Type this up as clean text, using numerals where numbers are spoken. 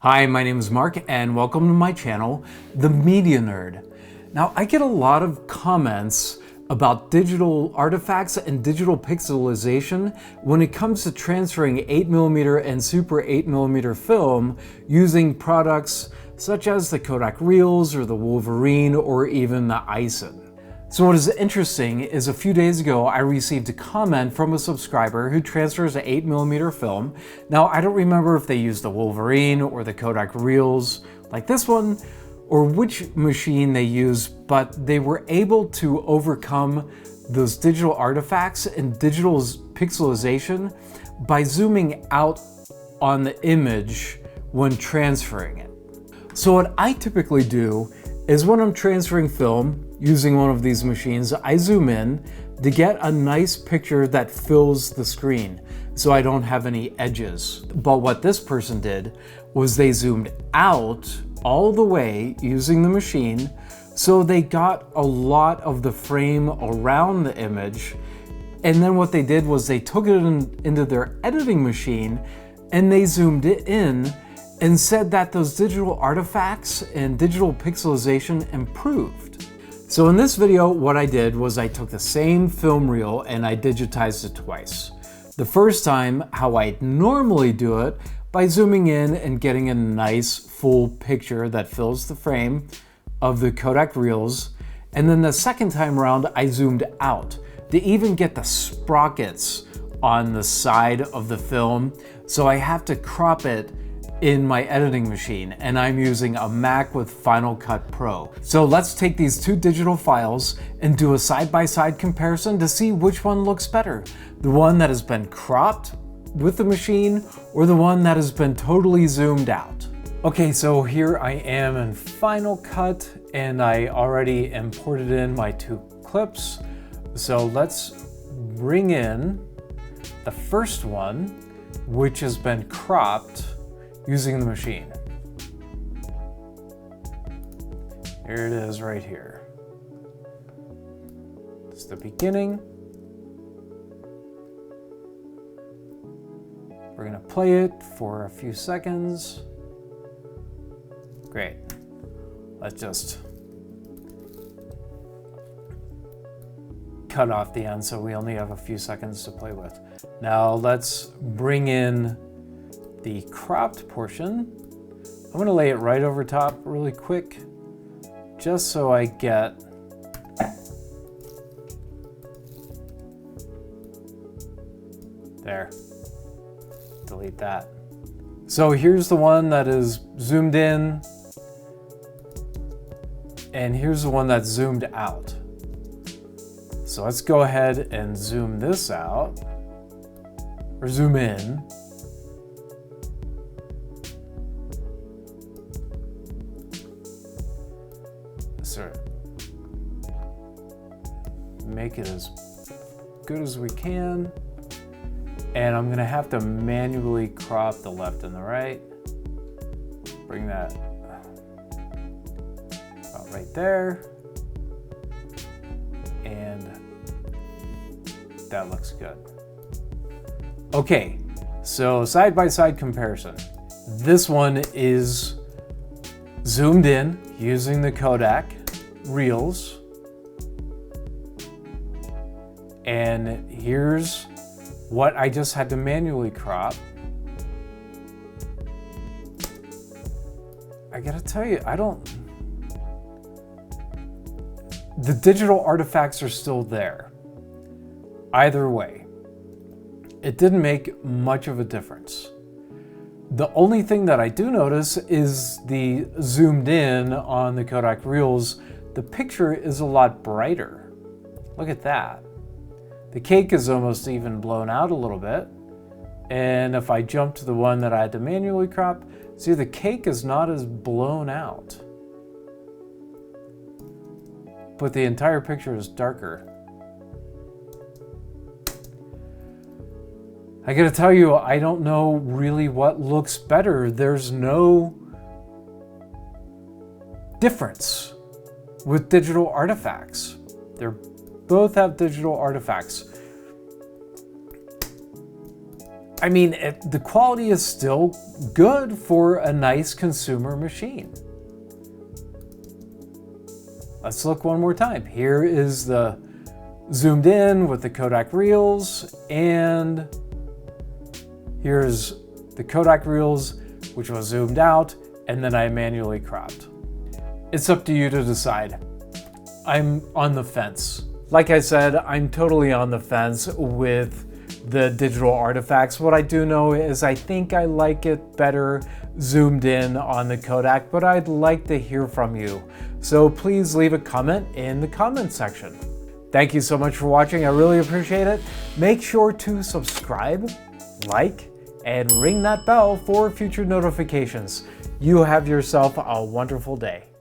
Hi, my name is Mark and welcome to my channel, The Media Nerd. Now, I get a lot of comments about digital artifacts and digital pixelization when it comes to transferring 8mm and Super 8mm film using products such as the Kodak Reels or the Wolverine or even the Eisen. So what is interesting is a few days ago I received a comment from a subscriber who transfers an 8mm film. Now I don't remember if they used the Wolverine or the Kodak Reels like this one or which machine they used, but they were able to overcome those digital artifacts and digital pixelization by zooming out on the image when transferring it. So what I typically do is when I'm transferring film using one of these machines, I zoom in to get a nice picture that fills the screen so I don't have any edges. But what this person did was they zoomed out all the way using the machine, so they got a lot of the frame around the image, and then what they did was they took it into their editing machine and they zoomed it in and said that those digital artifacts and digital pixelization improved. So in this video, what I did was I took the same film reel and I digitized it twice. The first time, how I normally do it, by zooming in and getting a nice full picture that fills the frame of the Kodak Reels. And then the second time around, I zoomed out to even get the sprockets on the side of the film. So I have to crop it in my editing machine, and I'm using a Mac with Final Cut Pro. So let's take these two digital files and do a side-by-side comparison to see which one looks better. The one that has been cropped with the machine or the one that has been totally zoomed out. Okay, so here I am in Final Cut and I already imported in my two clips. So let's bring in the first one, which has been cropped using the machine. Here it is right here. It's the beginning. We're gonna play it for a few seconds. Great. Let's just cut off the end so we only have a few seconds to play with. Now let's bring in the cropped portion. I'm gonna lay it right over top really quick, just so I get there. Delete that. So here's the one that is zoomed in, and here's the one that's zoomed out. So let's go ahead and zoom this out, or zoom in. Sort of make it as good as we can. And I'm gonna have to manually crop the left and the right. Bring that about right there. And that looks good. Okay, so side-by-side comparison. This one is zoomed in using the Kodak Reels. And here's what I just had to manually crop. I gotta tell you, the digital artifacts are still there. Either way, it didn't make much of a difference. The only thing that I do notice is the zoomed in on the Kodak Reels, the picture is a lot brighter. Look at that. The cake is almost even blown out a little bit. And if I jump to the one that I had to manually crop, see, the cake is not as blown out, but the entire picture is darker. I gotta tell you, I don't know really what looks better. There's no difference with digital artifacts. They're both have digital artifacts. I mean, the quality is still good for a nice consumer machine. Let's look one more time. Here is the zoomed in with the Kodak Reels, and here's the Kodak Reels, which was zoomed out, and then I manually cropped. It's up to you to decide. I'm on the fence. Like I said, I'm totally on the fence with the digital artifacts. What I do know is I think I like it better zoomed in on the Kodak, but I'd like to hear from you. So please leave a comment in the comment section. Thank you so much for watching. I really appreciate it. Make sure to subscribe, like, and ring that bell for future notifications. You have yourself a wonderful day.